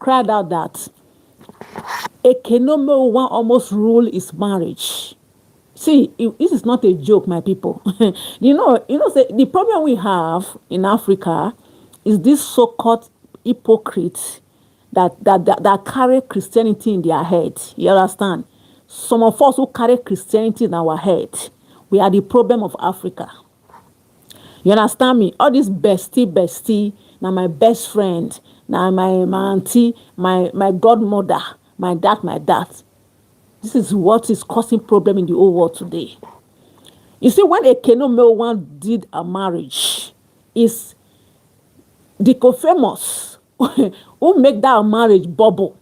cried out that EKENE one almost ruled his marriage. See, this is not a joke, my people. Say, the problem we have in Africa is this so-called hypocrites that carry Christianity in their head. You understand? Some of us who carry Christianity in our head, we are the problem of Africa. You understand me? All this bestie, now my best friend, now my auntie, my godmother, my dad. This is what is causing problem in the whole world today. You see, when EKENE one did a marriage, is the famous who make that marriage bubble.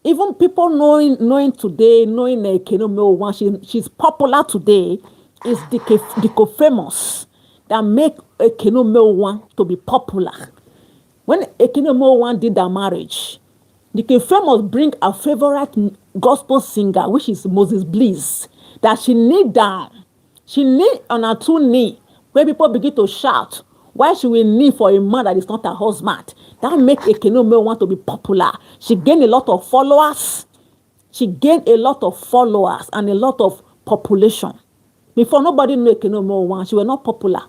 Even people knowing today, knowing EKENE one, she's popular today, is the famous that make EKENE one to be popular. When EKENE one did that marriage, the famous bring a favorite gospel singer, which is Moses Bliss, that she kneel down. She kneel on her two knees, where people begin to shout. Why she will kneel for a man that is not her husband? That make EKENE want to be popular. She gained a lot of followers. She gained a lot of followers and a lot of population. Before, nobody knew EKENE one. She was not popular.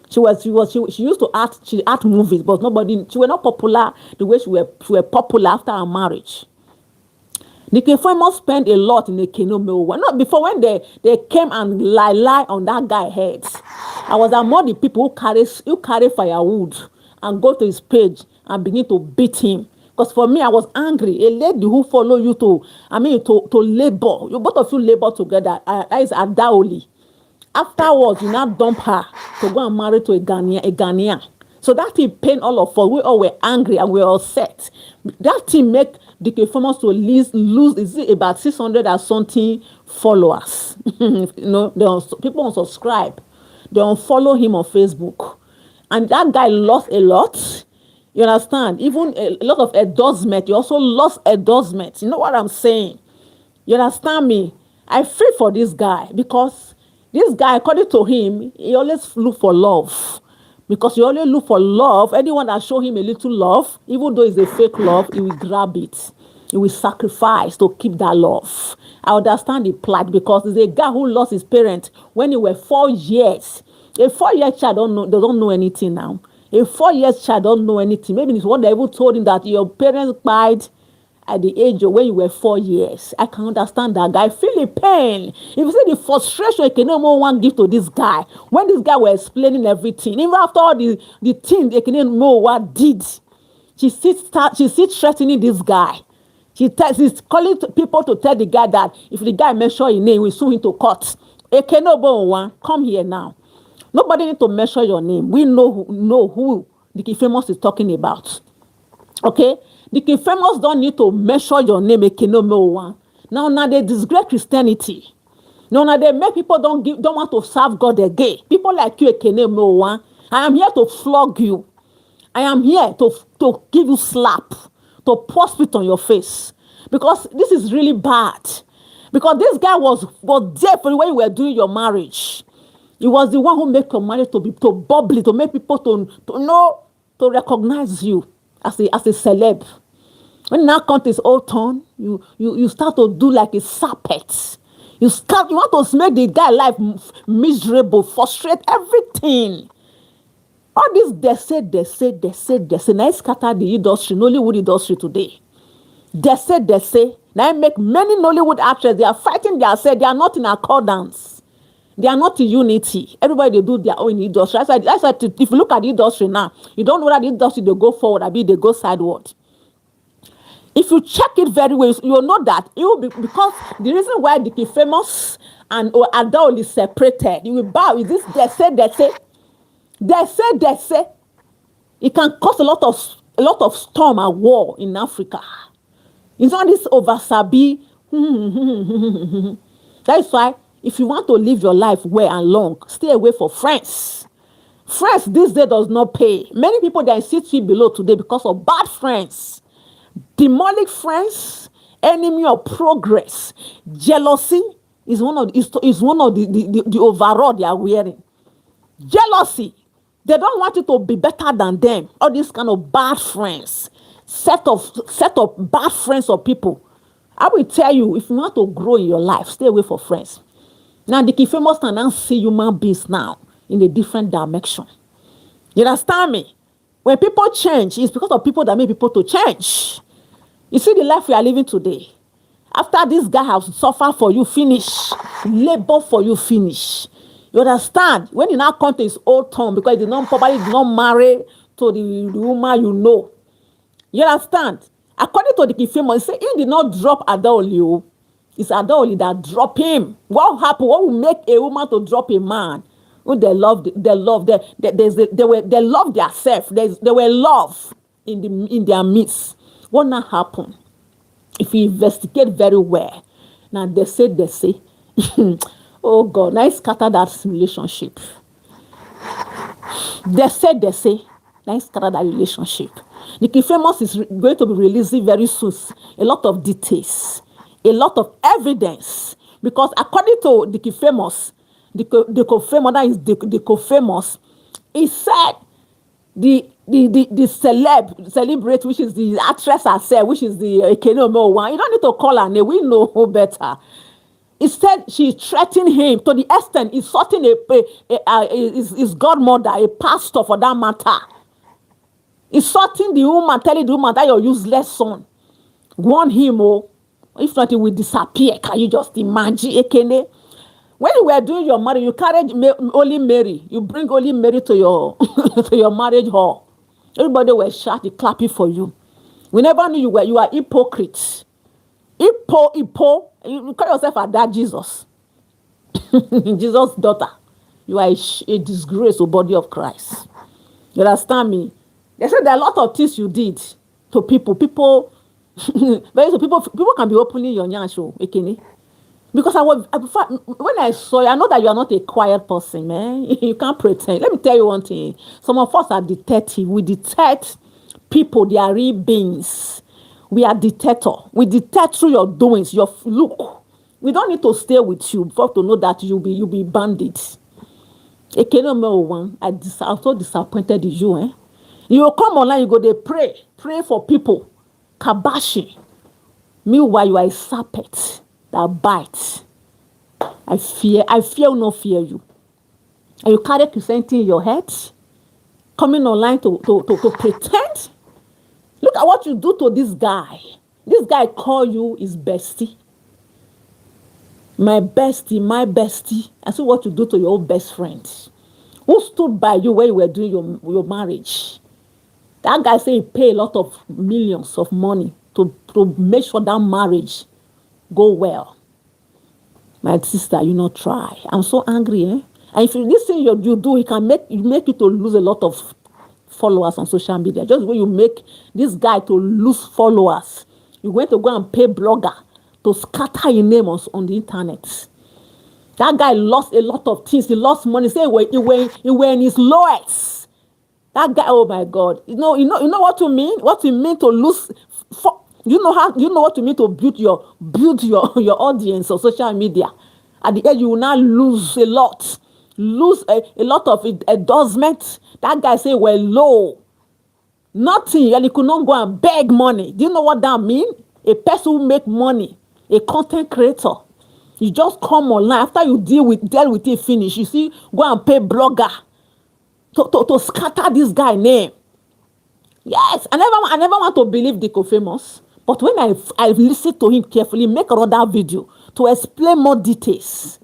She used to act. She act movies, but she was not popular the way she were popular after her marriage. The famous spent a lot in EKENE one. Not before, when they came and lie on that guy's head. I was among the people who carry firewood and go to his page and begin to beat him. Because for me, I was angry. A lady who follow you to labor. You both of you labor together. That is Adaoli. Afterwards, you now dump her to go and marry to a Ghanaian. So that thing pain all of us. We all were angry and we were upset. That thing make the famous to lose is it about 600 or something followers. People unsubscribe. They unfollow him on Facebook. And that guy lost a lot. You understand? Even a lot of endorsement. He also lost endorsement. You know what I'm saying? You understand me? I feel for this guy because this guy, according to him, he always look for love. Because he always look for love. Anyone that show him a little love, even though it's a fake love, he will grab it. He will sacrifice to keep that love. I understand the plight because it's a guy who lost his parents when he was 4 years. A 4-year child doesn't know anything now. A 4-year child don't know anything. Maybe it's what they even told him that your parents died at the age of when you were 4 years. I can understand that guy. I feel the pain. If you see the frustration EKENE one give to this guy, when this guy was explaining everything, even after all the things EKENE one did, she sits threatening this guy. She's calling people to tell the guy that if the guy mention his name, we sue him to court. EKENE one, come here now. Nobody need to measure your name. We know who the famous is talking about. Okay? The famous don't need to measure your name, EKENE one. Now they disgrace Christianity. Now they make people don't want to serve God again. People like you, EKENE one. I am here to flog you. I am here to give you slap, to pour spit on your face. Because this is really bad. Because this guy was there for when you were doing your marriage. He was the one who made your marriage to bubbly, to make people to recognize you as a celeb. When now comes his old turn, you start to do like a serpent. You want to make the guy life miserable, frustrate everything. All this they say. Now scatter the industry, Nollywood industry today. They say. Now make many Nollywood actors, they are fighting themselves. They are not in accordance. They are not in unity. Everybody, they do their own industry. That's why if you look at the industry now, you don't know that the industry, they go forward, they go sideward. If you check it very well, you will know that it will be because the reason why the famous and Adaol is separated, you will bow with this they say. It can cause a lot of storm and war in Africa. It's not this oversabi. That's why if you want to live your life well and long, stay away from friends. Friends this day does not pay. Many people that sit feet below today because of bad friends. Demonic friends, enemy of progress. Jealousy is one of the overall they are wearing. Jealousy. They don't want you to be better than them. All these kind of bad friends. set of bad friends or people. I will tell you, if you want to grow in your life, stay away from friends. Now, the key famous can now see human beings now in a different dimension. You understand me? When people change, it's because of people that make people to change. You see the life we are living today. After this guy has suffered for you, finish. Labor for you, finish. You understand? When you now come to his old town, because he probably did not marry to the woman you know. You understand? According to the key famous, he did not drop Adaoli. It's Adaoli that dropped him. What happened? What will make a woman to drop a man? When they love themselves. There were love in their midst. What now happened? If you investigate very well, now they say, oh God, now scatter that relationship. They say, now scatter that relationship. The key famous is going to be releasing very soon a lot of details, a lot of evidence, because according to the key famous, the co-famous, that is the co-famous, he said the celebrate, which is the actress herself, which is the EKENE one. You don't need to call her name. We know who better. He said she threatened him to the extent he's sorting his godmother, a pastor for that matter. He's sorting the woman, telling the woman that your useless son. Warn him, if not, he will disappear. Can you just imagine, EKENE? When you were doing your marriage, you carried Holy Mary. You bring Holy Mary to your to your marriage hall. Everybody was shouting, clapping for you. We never knew you are hypocrite. You call yourself a dad, Jesus. Jesus' daughter. You are a disgrace to the body of Christ. You understand me? They said there are a lot of things you did to people. People can be opening your nyansho, EKENE. Because when I saw you, I know that you are not a quiet person, man. You can't pretend. Let me tell you one thing. Some of us are detective. We detect people, they are real beings. We are detector. We detect through your doings, your look. We don't need to stay with you for to know that you'll be bandit. EKENE, I'm so disappointed in you, eh? You will come online, you go there, pray for people. Kabashi. Meanwhile, you are a serpent that bites. I fear not fear you. And you carry Christianity in your head, coming online to pretend. Look at what you do to this guy. This guy call you his bestie. My bestie. I see what you do to your old best friend. Who stood by you when you were doing your marriage? That guy say he pay a lot of millions of money to make sure that marriage go well. My sister, you not try. I'm so angry, eh? And if this thing you do, it can make you to lose a lot of followers on social media. Just when you make this guy to lose followers, you're going to go and pay blogger to scatter your name on the internet. That guy lost a lot of things. He lost money. Say he were in his lowest. That guy, oh my God. You know what you mean? What you mean to lose? You know what you mean to build your audience on social media. At the end, you will now lose a lot. Lose a lot of endorsement. That guy say we're low. Nothing, and he could not go and beg money. Do you know what that means? A person who make money, a content creator. You just come online after you deal with it, finish. You see, go and pay blogger to scatter this guy name. Yes, I never want to believe the co-famous, but when I listen to him carefully, make another video to explain more details,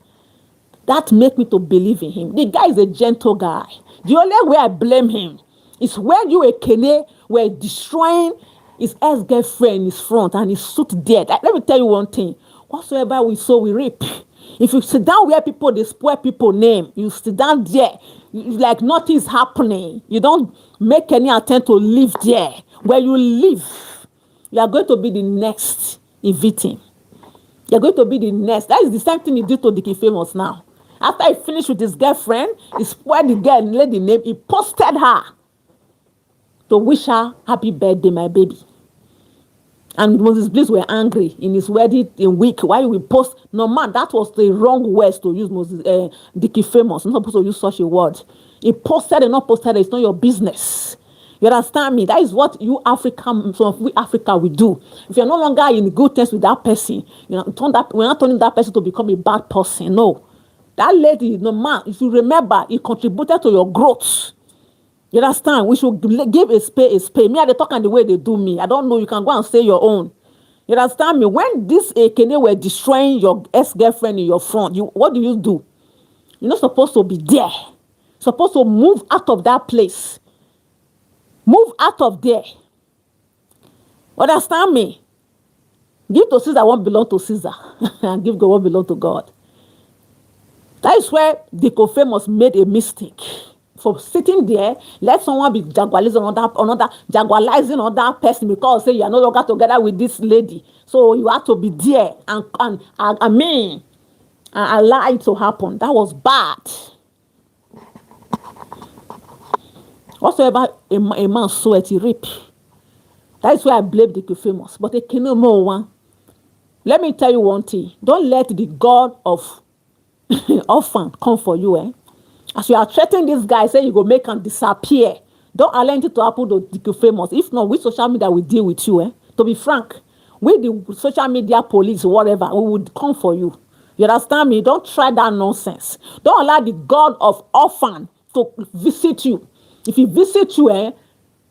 that make me to believe in him. The guy is a gentle guy. The only way I blame him is when you, EKENE, were destroying his ex-girlfriend in his front and he stood there. Let me tell you one thing. Whatsoever we sow, we reap. If you sit down where people, they spoil people's name, you sit down there, like nothing is happening. You don't make any attempt to live there. Where you live, you are going to be the next victim. You are going to be the next. That is the same thing he did to the famous now. After he finished with his girlfriend, he spoiled the girl and laid the name. He posted her to wish her happy birthday, my baby. And Moses Bliss were angry in his wedding in week. Why we post? No man, that was the wrong words to use. Moses, Dickie famous. You're not supposed to use such a word. He posted and not posted. It's not your business. You understand me? That is what you African, some of we Africa we do. If you're no longer in good terms with that person, we're not turning that person to become a bad person. No. That lady, no man, if you remember, it contributed to your growth. You understand? We should give a spade. Me, they talk and the way they do me. I don't know. You can go and say your own. You understand me? When this EKENE were destroying your ex-girlfriend in your front, what do? You're not supposed to be there. Supposed to move out of that place. Move out of there. Understand me? Give to Caesar what belongs to Caesar. And give God what belongs to God. That is where Famous made a mistake. For sitting there, let someone be jagualizing another person because say you are no longer together with this lady. So you have to be there and allow it to happen. That was bad. Whatsoever a man soweth, he reap. That is why I blame Famous. But EKENE more one. Let me tell you one thing. Don't let the God of orphan come for you, As you are threatening this guy, say you go make him disappear. Don't allow it to happen to Famous. If not, with social media will deal with you, To be frank, with the social media police, whatever, we would come for you. You understand me? Don't try that nonsense. Don't allow the God of orphan to visit you. If he visits you,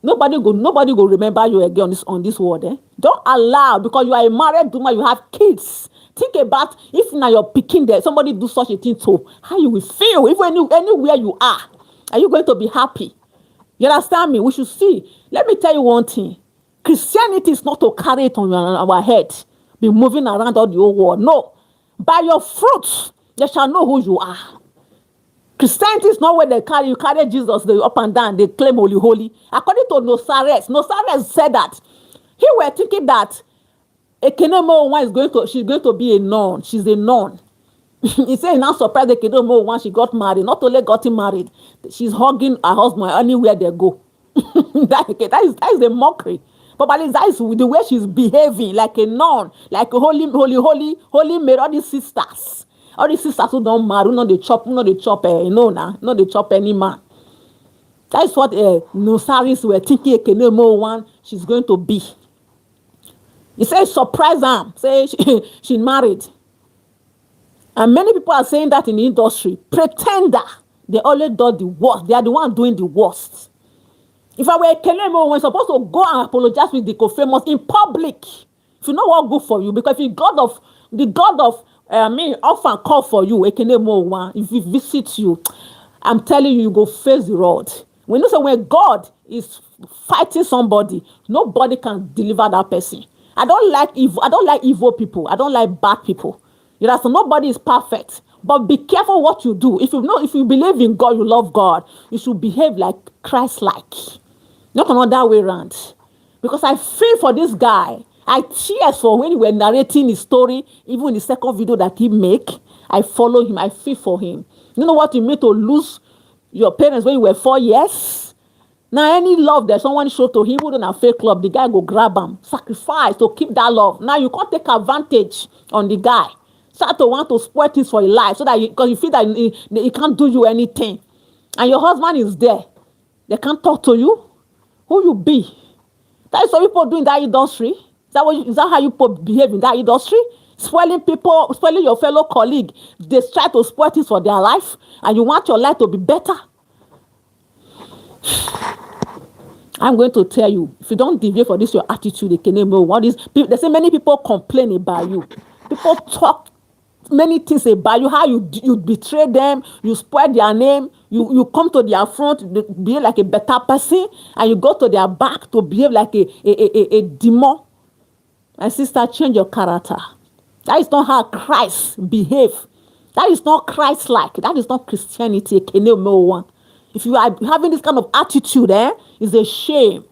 nobody go remember you again on this world, Don't allow, because you are a married woman, you have kids. Think about if now you're picking there, somebody do such a thing to how you will feel, even anywhere you are. Are you going to be happy? You understand me? We should see. Let me tell you one thing. Christianity is not to carry it on our head, be moving around all the whole world. No. By your fruits, they shall know who you are. Christianity is not where you carry Jesus they up and down, they claim holy. According to Nosares said that. He were thinking that EKENE one she's going to be a nun. She's a nun. He said he's not surprised EKENE one she got married. Not only got him married, she's hugging her husband anywhere they go. that is a mockery. But that is the way she's behaving, like a nun, like a holy maid, all these sisters. All these sisters who don't marry, not they chop, not they chop any man. That's what Nosaris were thinking EKENE one she's going to be. He says, surprise them. Say she married. And many people are saying that in the industry. Pretender. They always do the worst. They are the one doing the worst. If I were EKENE, we're supposed to go and apologize with the Famous in public. If you know what good for you, because if the God of often call for you, EKENE one, if he visits you, I'm telling you, you go face the road. When you say when God is fighting somebody, nobody can deliver that person. I don't like evil people. I don't like bad people. You know, so nobody is perfect. But be careful what you do. If you believe in God, you love God, you should behave like Christ-like. Not another way around. Because I feel for this guy. I tears for when he were narrating his story, even in the second video that he make. I follow him. I feel for him. You know what you mean to lose your parents when you were 4 years? Now, any love that someone showed to him wouldn't a fake love, the guy go grab him, sacrifice to keep that love. Now, you can't take advantage on the guy. Start to want to spoil things for your life so that because you feel that he can't do you anything. And your husband is there. They can't talk to you. Who you be? That is what people do in that industry. Is that how you behave in that industry? Spoiling people, spoiling your fellow colleague. They try to spoil things for their life. And you want your life to be better. I'm going to tell you, if you don't deviate for this, your attitude, they say many people complain about you. People talk many things about you, how you betray them, you spoil their name, you come to their front to behave like a better person, and you go to their back to behave like a demon. My sister, change your character. That is not how Christ behave. That is not Christ-like. That is not Christianity. If you are having this kind of attitude, it's a shame.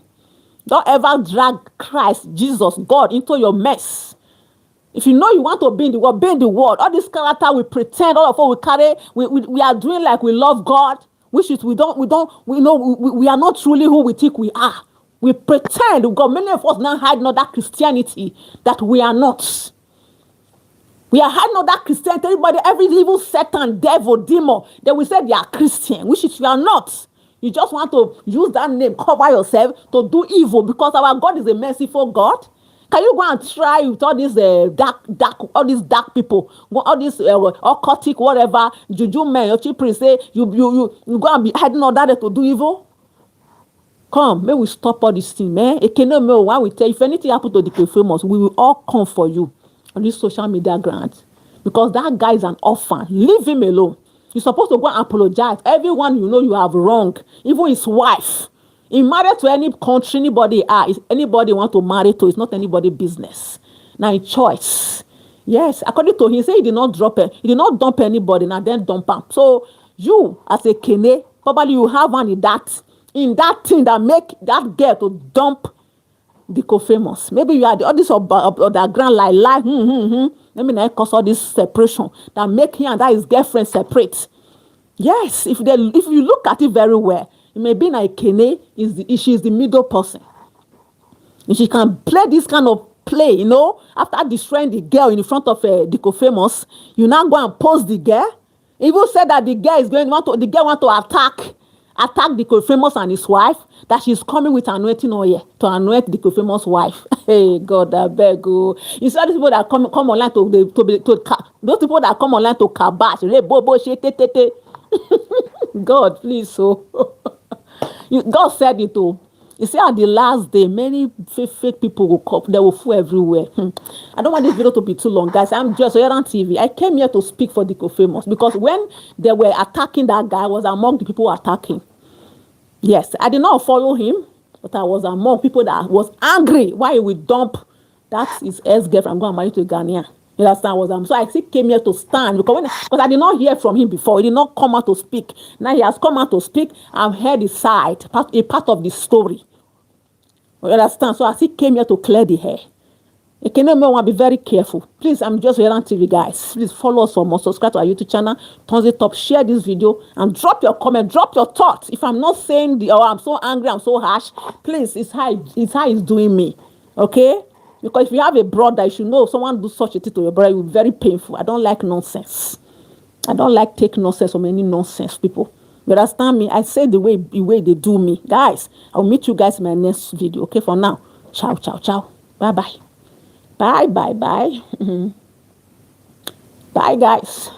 Don't ever drag Christ, Jesus, God into your mess. If you know you want to be in the world, be in the world. All this character we pretend, all of us we carry, we are doing like we love God, which is we are not truly who we think we are. We pretend. God, many of us now hide that Christianity that we are not. We are hiding that Christianity. Every evil Satan, devil, demon, they will say they are Christian, which is you are not. You just want to use that name, cover yourself to do evil, because our God is a merciful God. Can you go and try with all these all these dark people, all these occultic, whatever, juju men, your chief priest say you go and be hiding all that to do evil? Come, may we stop all this thing, man. EKENE, why we tell you, if anything happen to the famous, we will all come for you on this social media grant, because that guy is an orphan. Leave him alone. You're supposed to go and apologize. Everyone you know you have wrong, even his wife. He married to any country, anybody want to marry to, it's not anybody's business. Now a choice. Yes, according to him, he said he did not dump anybody, now then dump him. So you, as a EKENE, probably you have one in that thing that make that girl to dump the co-famous. Maybe you are all this underground lie. Maybe now cause all this separation that make him and that his girlfriend separate. Yes, if you look at it very well, it may be like EKENE she is the middle person. If she can play this kind of play, after destroying the girl in front of the co-famous, you now go and post the girl. Even said that the girl want to attack the co-famous and his wife, that she's coming with anointing oil to anoint the co-famous wife. Hey, God, I beg you. You see all these people that come online those people that come online to kabash, God, please, so God said it too. You see, at the last day, many fake people will come. They will fool everywhere. I don't want this video to be too long, guys. I'm just on TV. I came here to speak for the co-famous, because when they were attacking that guy, I was among the people attacking. Yes, I did not follow him, but I was among people that was angry why he would dump that his ex-girlfriend going to marry to a Ghanaian. You understand? So I still came here to stand, because I did not hear from him before. He did not come out to speak. Now he has come out to speak. I've heard his side, a part of the story. You understand? So I still came here to clear the hair. EKENE want to be very careful. Please, I'm just here on TV, guys. Please follow us for more. Subscribe to our YouTube channel. Thumbs it up. Share this video and drop your comment. Drop your thoughts. If I'm not saying I'm so angry, I'm so harsh, please, it's how it's doing me. Okay? Because if you have a brother, you should know if someone do such a thing to your brother, it will be very painful. I don't like nonsense. I don't like take nonsense from any nonsense people. You understand me? I say the way they do me. Guys, I'll meet you guys in my next video. Okay, for now. Ciao, ciao, ciao. Bye-bye. Bye, bye, bye. Bye, guys.